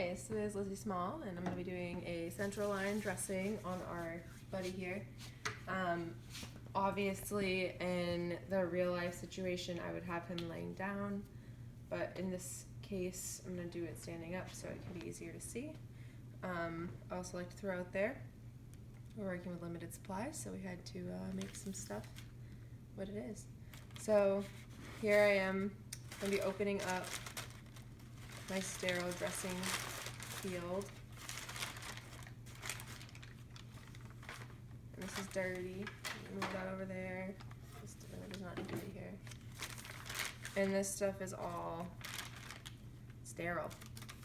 Hi, this is Lizzie Small, and I'm going to be doing a central line dressing on our buddy here. Obviously, in the real life situation, I would have him laying down, but in this case, I'm going to do it standing up so it can be easier to see. I also like to throw out there, we're working with limited supplies, so we had to make some stuff what it is. So here I am going to be opening up my sterile dressing field. And this is dirty. Move that over there. This does not need to be here. And this stuff is all sterile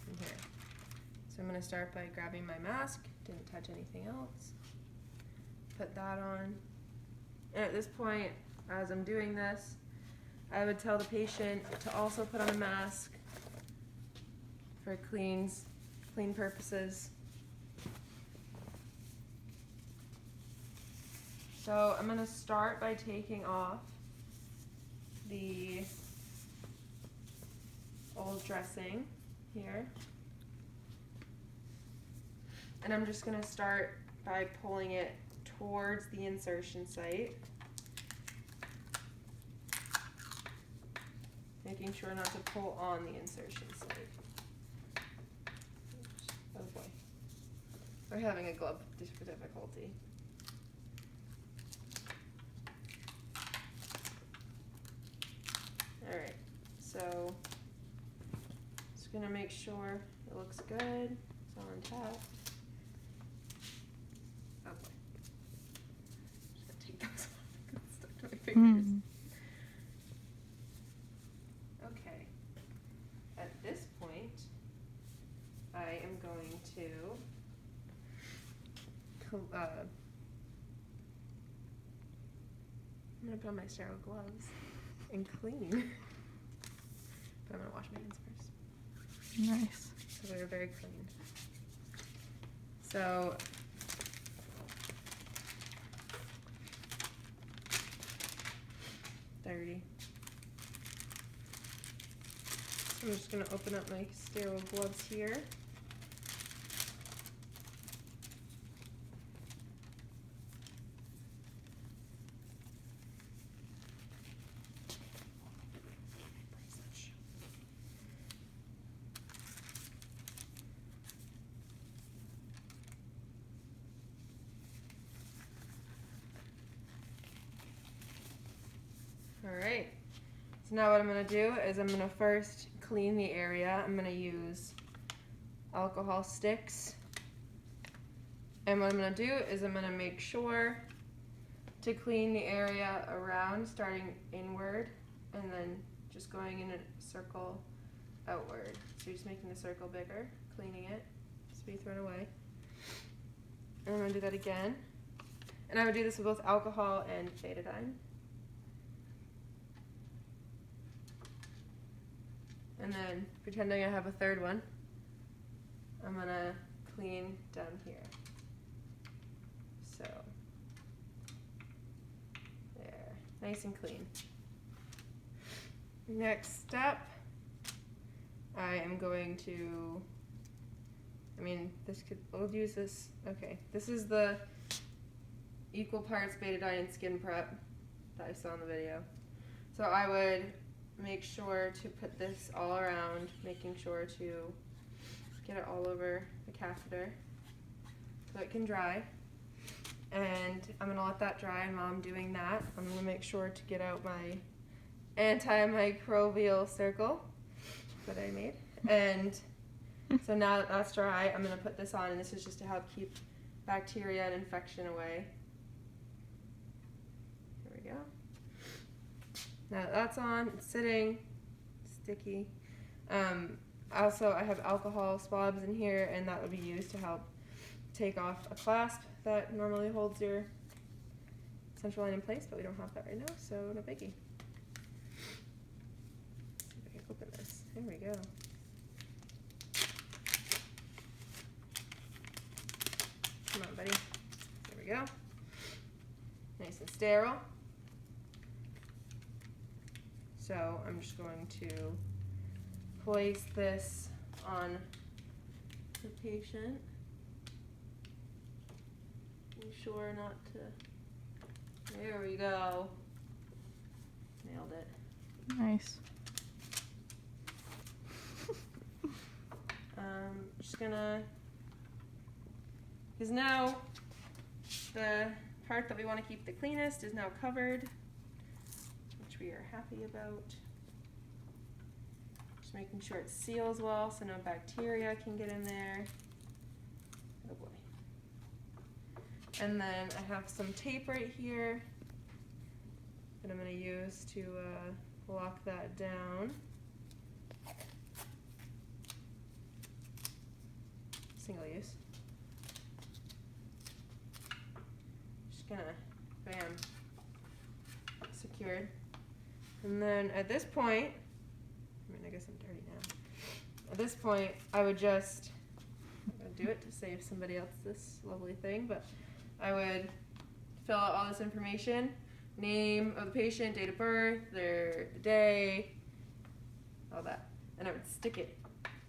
in here. So I'm going to start by grabbing my mask. Didn't touch anything else. Put that on. And at this point, as I'm doing this, I would tell the patient to also put on a mask for clean purposes. So I'm going to start by taking off the old dressing here. And I'm just going to start by pulling it towards the insertion site. Making sure not to pull on the insertion site. Oh boy. We're having a glove difficulty. Alright, so just gonna make sure it looks good. It's all intact. Oh boy. Just gotta take those off. It's stuck to my fingers. Okay. At this point, I am going to I'm gonna put on my sterile gloves and clean. But I'm gonna wash my hands first. Nice. So they're very clean. So dirty. So I'm just gonna open up my sterile gloves here. Alright, so now what I'm going to do is I'm going to first clean the area. I'm going to use alcohol sticks. And what I'm going to do is I'm going to make sure to clean the area around, starting inward and then just going in a circle outward. So you're just making the circle bigger, cleaning it, just to be thrown away. And I'm going to do that again. And I would do this with both alcohol and betadine. And then, pretending I have a third one, I'm going to clean down here. So, there, nice and clean. Next step, I am going to, we'll use this, okay. This is the equal parts betadine and skin prep that I saw in the video. So I would make sure to put this all around, making sure to get it all over the catheter so it can dry. And I'm going to let that dry, and while I'm doing that, I'm going to make sure to get out my antimicrobial circle that I made. And so now that that's dry, I'm going to put this on, and this is just to help keep bacteria and infection away. There we go. Now that that's on, it's sitting, sticky. Also, I have alcohol swabs in here, and that would be used to help take off a clasp that normally holds your central line in place, but we don't have that right now, so no biggie. See if I can open this. There we go. Come on, buddy. There we go. Nice and sterile. So I'm just going to place this on the patient. Be sure not to. There we go. Nailed it. Nice. Just gonna, because now the part that we want to keep the cleanest is now covered, which we are happy about. Just making sure it seals well so no bacteria can get in there. Oh boy. And then I have some tape right here that I'm going to use to lock that down. Single use. Just gonna, bam, secured. And then at this point, I guess I'm dirty now. At this point, I would just, I'm gonna do it to save somebody else this lovely thing, but I would fill out all this information, name of the patient, date of birth, their day, all that. And I would stick it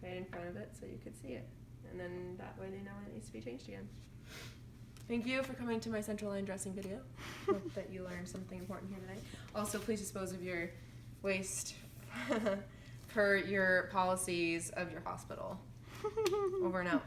right in front of it so you could see it. And then that way they know when it needs to be changed again. Thank you for coming to my central line dressing video. Hope that you learned something important here tonight. Also, please dispose of your waste per your policies of your hospital. Over and out.